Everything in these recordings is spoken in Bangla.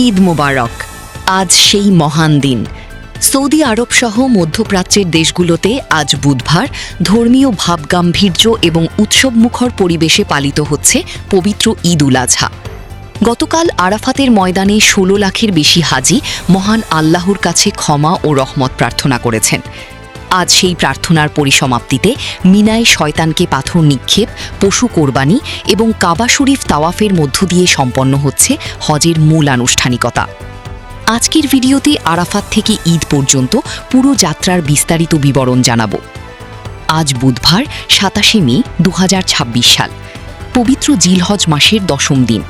ঈদ মোবারক। আজ সেই মহান দিন। সৌদি আরব সহ মধ্যপ্রাচ্যের দেশগুলোতে আজ বুধবার ধর্মীয় ভাবগাম্ভীর্য এবং উৎসবমুখর পরিবেশে পালিত হচ্ছে পবিত্র ঈদ উল আজহা। গতকাল আরাফাতের ময়দানে ১৬ লাখের বেশি হাজি মহান আল্লাহর কাছে ক্ষমা ও রহমত প্রার্থনা করেছেন। আজ সেই প্রার্থনার পরিসমাপ্তিতে মিনায় শয়তানকে পাথর নিক্ষেপ, পশু কোরবানি এবং কাবা শরীফ তাওয়াফের মধ্য দিয়ে সম্পন্ন হচ্ছে হজের মূল আনুষ্ঠানিকতা। আজকের ভিডিওতে আরাফাত থেকে ঈদ পর্যন্ত পুরো যাত্রার বিস্তারিত বিবরণ জানাব। আজ বুধবার ২৭শে মে ২০২৬ সাল, পবিত্র জিলহজ মাসের ১০ম দিন।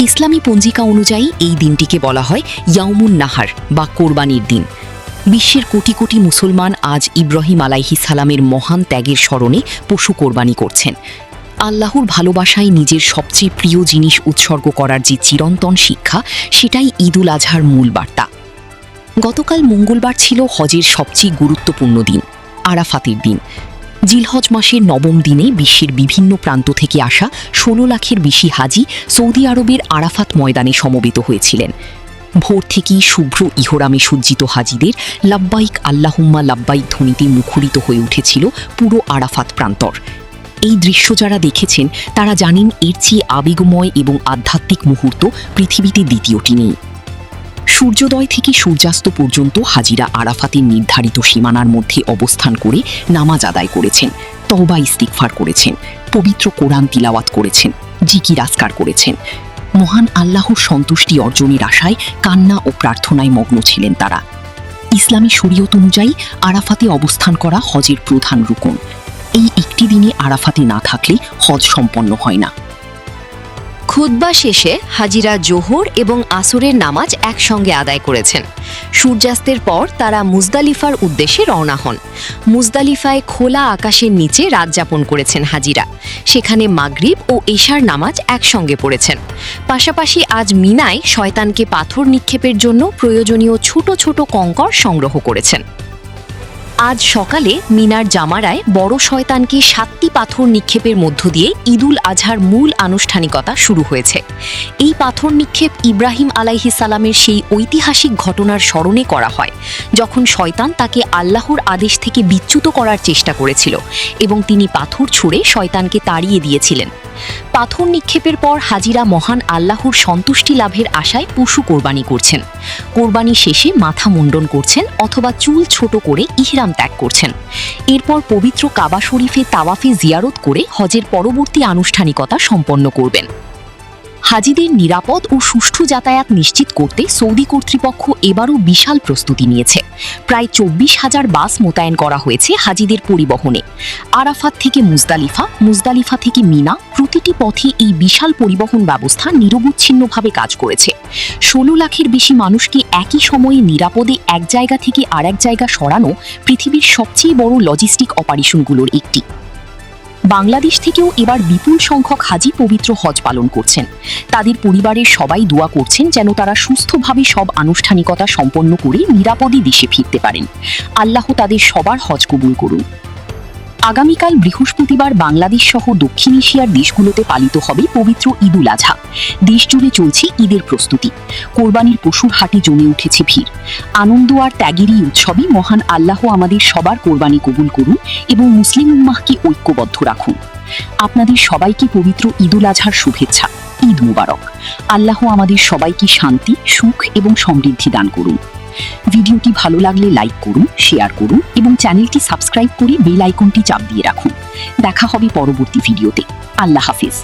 ইসলামী পঞ্জিকা অনুযায়ী এই দিনটিকে বলা হয় ইয়াউমুন নাহার বা কোরবানির দিন। বিশ্বের কোটি কোটি মুসলমান আজ ইব্রাহিম আলাইহিস সালামের মহান ত্যাগের স্মরণে পশু কোরবানি করছেন। আল্লাহর ভালোবাসায় নিজের সবচেয়ে প্রিয় জিনিস উৎসর্গ করার যে চিরন্তন শিক্ষা, সেটাই ঈদ উল আজহার মূল বার্তা। গতকাল মঙ্গলবার ছিল হজের সবচেয়ে গুরুত্বপূর্ণ দিন, আরাফাতের দিন। জিলহজ মাসের ৯ম দিনে বিশ্বের বিভিন্ন প্রান্ত থেকে আসা ১৬ লাখের বেশি হাজি সৌদি আরবের আরাফাত ময়দানে সমবেত হয়েছিলেন। ভোর থেকেই শুভ্র ইহরামে সজ্জিত হাজিদের লাব্বাইক আল্লাহুম্মা লাব্বাইক ধ্বনিতে মুখরিত হয়ে উঠেছিল পুরো আরাফাত প্রান্তর। এই দৃশ্য যারা দেখেছেন তারা জানেন এর চেয়ে আবেগময় এবং আধ্যাত্মিক মুহূর্ত পৃথিবীতে দ্বিতীয়টি নেই। সূর্যোদয় থেকে সূর্যাস্ত পর্যন্ত হাজিরা আরাফাতের নির্ধারিত সীমানার মধ্যে অবস্থান করে নামাজ আদায় করেছেন, তওবা ইস্তিগফার করেছেন, পবিত্র কোরআন তিলাওয়াত করেছেন, জিকির আজকার করেছেন। মহান আল্লাহর সন্তুষ্টি অর্জনের আশায় কান্না ও প্রার্থনায় মগ্ন ছিলেন তারা। ইসলামী শরীয়ত অনুযায়ী আরাফাতে অবস্থান করা হজের প্রধান রুকন। এই একটি দিনে আরাফাতে না থাকলে হজ সম্পন্ন হয় না। খুতবা শেষে হাজিরা জোহর এবং আসরের নামাজ একসঙ্গে আদায় করেছেন। সূর্যাস্তের পর তারা মুজদালিফার উদ্দেশ্যে রওনা হন। মুজদালিফায় খোলা আকাশের নিচে রাত যাপন করেছেন হাজিরা। সেখানে মাগরিব ও এশার নামাজ একসঙ্গে পড়েছেন। পাশাপাশি আজ মিনায় শয়তানকে পাথর নিক্ষেপের জন্য প্রয়োজনীয় ছোট ছোট কঙ্কর সংগ্রহ করেছেন। আজ সকালে মিনার জামারায় বড় শয়তানকে ৭টি পাথর নিক্ষেপের মধ্য দিয়ে ঈদ উল আজহার মূল আনুষ্ঠানিকতা শুরু হয়েছে। এই পাথর নিক্ষেপ ইব্রাহিম আলাইহিস সালামের সেই ঐতিহাসিক ঘটনার স্মরণে করা হয়, যখন শয়তান তাকে আল্লাহর আদেশ থেকে বিচ্যুত করার চেষ্টা করেছিল এবং তিনি পাথর ছুঁড়ে শয়তানকে তাড়িয়ে দিয়েছিলেন। পাথর নিক্ষেপের পর হাজিরা মহান আল্লাহর সন্তুষ্টি লাভের আশায় পশু কোরবানি করছেন। কোরবানি শেষে মাথা মুন্ডন করছেন অথবা চুল ছোট করে ইহরাম ত্যাগ করছেন। এরপর পবিত্র কাবা শরীফে তাওয়াফে জিয়ারত করে হজের পরবর্তী আনুষ্ঠানিকতা সম্পন্ন করবেন। হাজিদের নিরাপদ ও সুষ্ঠু যাতায়াত নিশ্চিত করতে সৌদি কর্তৃপক্ষ এবারও বিশাল প্রস্তুতি নিয়েছে। প্রায় ২৪,০০০ বাস মোতায়েন করা হয়েছে হাজিদের পরিবহনে। আরাফাত থেকে মুজদালিফা, মুজদালিফা থেকে মিনা, প্রতিটি পথে এই বিশাল পরিবহন ব্যবস্থা নিরবচ্ছিন্নভাবে কাজ করেছে। ১৬ লাখের বেশি মানুষকে একই সময়ে নিরাপদে এক জায়গা থেকে আরেক জায়গা সরানো পৃথিবীর সবচেয়ে বড় লজিস্টিক অপারেশনগুলোর একটি। বাংলাদেশ থেকেও এবার বিপুল সংখ্যক হাজি পবিত্র হজ পালন করছেন। তাদের পরিবারের সবাই দোয়া করছেন যেন তারা সুস্থভাবে সব আনুষ্ঠানিকতা সম্পন্ন করে নিরাপদে দেশে ফিরতে পারেন। আল্লাহ তাদের সবার হজ কবুল করুন। আগামীকাল বৃহস্পতিবার বাংলাদেশ সহ দক্ষিণ এশিয়ার দেশগুলোতে পালিত হবে পবিত্র ঈদ উল আজহা। দেশজুড়ে চলছে ঈদের প্রস্তুতি। কোরবানির পশুর হাটে জমে উঠেছে ভিড়। আনন্দ আর ত্যাগেরই উৎসবে মহান আল্লাহ আমাদের সবার কোরবানি কবুল করুন এবং মুসলিম উম্মাহকে ঐক্যবদ্ধ রাখুন। আপনাদের সবাইকে পবিত্র ঈদ উল আজহার শুভেচ্ছা। ঈদ মুবারক। আল্লাহ আমাদের সবাইকে শান্তি, সুখ এবং সমৃদ্ধি দান করুন। ভিডিওটি ভালো লাগলে লাইক করুন, শেয়ার করুন এবং চ্যানেলটি সাবস্ক্রাইব করে বেল আইকনটি চাপ দিয়ে রাখুন। দেখা হবে পরবর্তী ভিডিওতে। আল্লাহ হাফেজ।